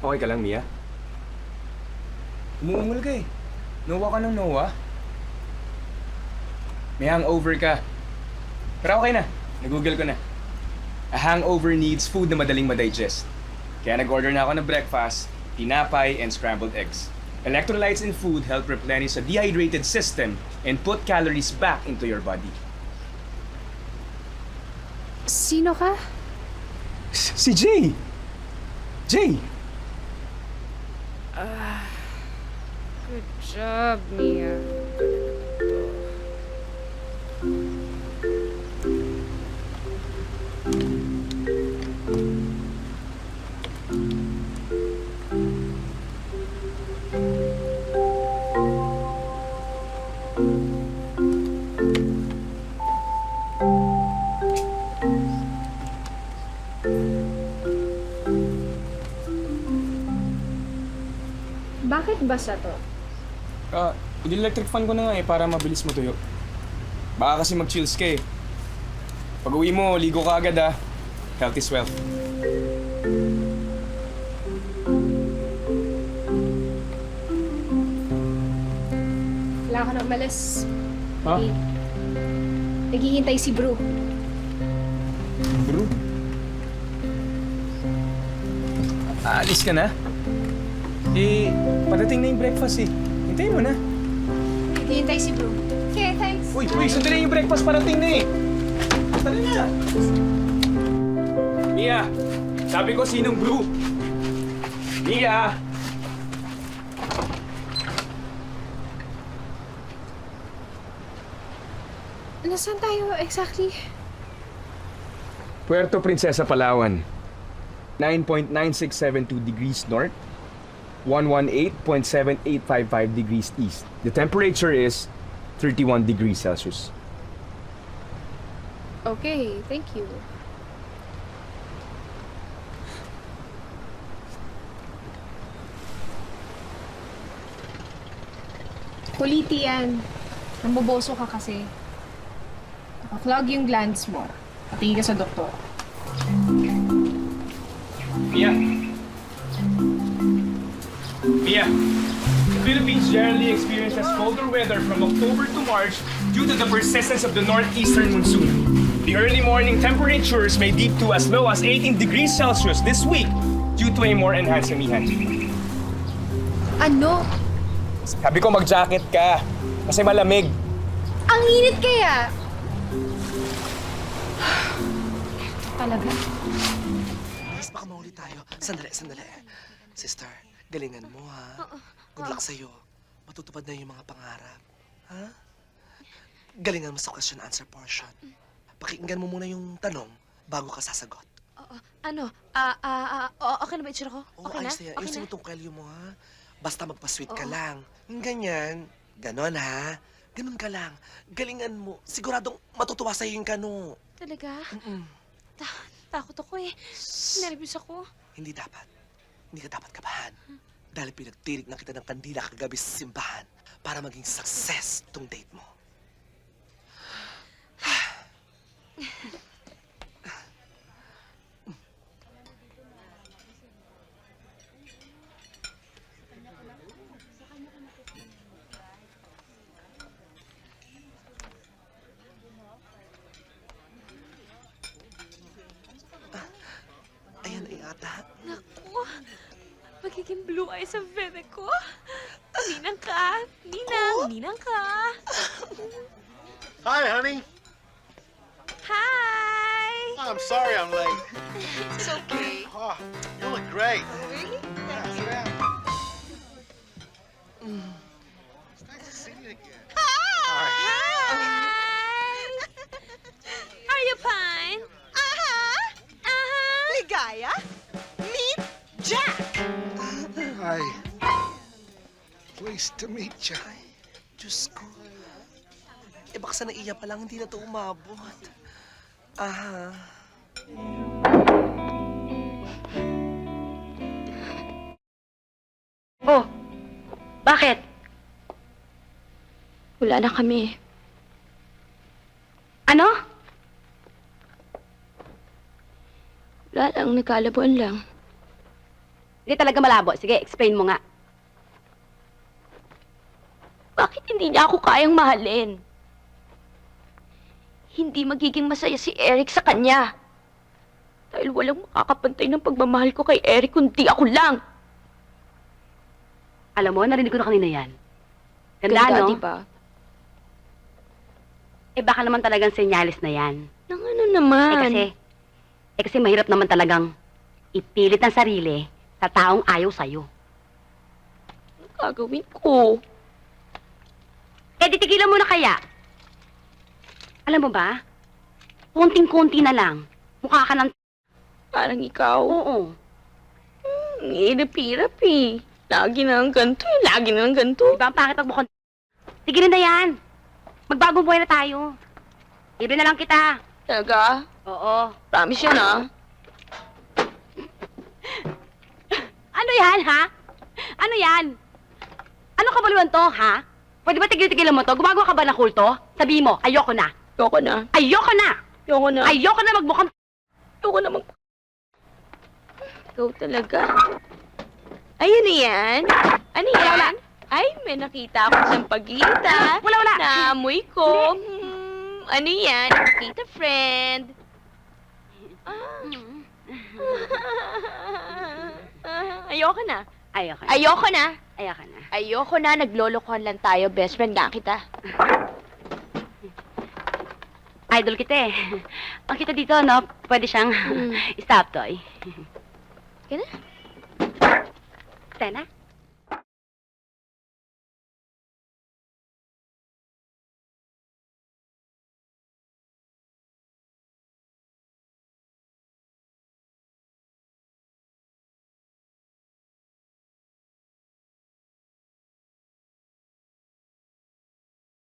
Okay ka lang, Mia? Umuungol ka eh. Nowa ka ng nowa. May hangover ka. Pero okay na. Nag-google ko na. A hangover needs food na madaling madigest. Kaya nag-order na ako ng breakfast, tinapay, and scrambled eggs. Electrolytes in food help replenish a dehydrated system and put calories back into your body. Sino ka? Si Jay! Jay! Good job, Mia. Bakit basa to? I-electric fan ko na nga eh para mabilis matuyo. Baka kasi mag-chills ka eh. Pag uwi mo, ligo ka agad ah. Health is wealth. Wala ka na umalis. Ha? Naghihintay si Bru. Bro? Aalis ka na? Eh, padating na yung breakfast eh. Hintayin mo na. Naghihintay si Bru. Okay, thanks. Uy, sandali yung breakfast parating na eh. Tara na. Mia, sabi ko sinong Blue? Mia! Nasaan tayo exactly? Puerto Princesa, Palawan. 9.9672 degrees north, 118.7855 degrees east. The temperature is 31 degrees Celsius. Okay, thank you. Kuliti yan. Namboboso ka kasi. Naka-clog yung glands mo. Patingin ka sa doktor. Mia! Mia! The Philippines generally experiences colder weather from October to March due to the persistence of the northeastern monsoon. The early morning temperatures may dip to as low as 18 degrees Celsius this week due to a more enhanced amihan. Ano? Sabi ko mag-jacket ka kasi malamig. Ang init kaya! Talaga? Mas baka mahuli tayo. Sandali. Sister, galingan mo ha. Good luck sa'yo. Matutupad na yung mga pangarap. Ha? Galingan mo sa question answer portion. Pakinggan mo muna yung tanong bago ka sasagot. Okay na ba itsura ko? Oo, Okay na? ayos na yan. Okay Ayusin na? mo tong kalyo mo ha. Basta magpa-sweet ka Oo. lang. Yung ganyan. Ganon ha. Ganon ka lang. Galingan mo. Siguradong matutuwa sa'yo yung kano. Talaga? Mm-mm. Takot ako eh. Nervous ako. Hindi dapat. Hindi ka dapat kabahan. Dahil pinagtirik na kita ng kandila kagabi sa simbahan para maging success tong date mo. Ayan ay ata. Naku, magiging blue eyes ang bebe ko. Ninang ka. Ninang ka. Hi, honey. Hi! I'm sorry I'm late. It's okay. Oh, you look great. Really? Yeah, sit down. It's nice to see you again. Hi! Are you fine? Ligaya, meet Jack. Hi. Pleased to meet you. Diyos ko. Eh baka sa naiya pa lang, hindi na to umabot. Aha. Oh, bakit? Wala na kami. Ano? Wala lang, nagkalabuan lang. Hindi talaga malabo. Sige, explain mo nga. Bakit hindi niya ako kayang mahalin? Hindi magiging masaya si Eric sa kanya. Dahil walang makakapantay ng pagmamahal ko kay Eric kundi ako lang. Alam mo, narinig ko na kanina yan. Ganda, no? diba? Eh, baka naman talagang senyalis na yan. Nang ano naman? Kasi mahirap naman talagang ipilit ang sarili sa taong ayaw sa'yo. Anong gagawin ko? Eh, di tigilan mo na kaya. Alam mo ba? Konting-konti na lang. Mukha ka ng... Parang ikaw? Oo. Hirap-hirap eh. Lagi na ang ganito eh. Lagi na ang ganito. Diba ang pangit magmukhang... Sige na yan. Magbagong buhay na tayo. Libre na lang kita. Talaga? Oo. Promise yan ah. Ano yan, ha? Ano yan? Ano kabuluhan to, ha? Pwede ba tigil-tigilan mo to? Gumagawa ka ba ng kulto? Sabihin mo, ayoko na. Ayoko na. Ayoko na! Ayoko na. Ayoko na magmukhang... Ayoko na mag... Ikaw talaga. Ay, ano yan? Ano yan? Ay, may nakita ako sa pagita. Wala. Naamoy ko. Ano yan? Nakita, friend. Ayoko na. Ayoko na. Ayoko na. Ayoko na. Ayoko na. Naglolokohan lang tayo. Best friend nga kita. Idol kita eh. Ang kita dito, no? Pwede siyang stop toy. Kaya na? Tena?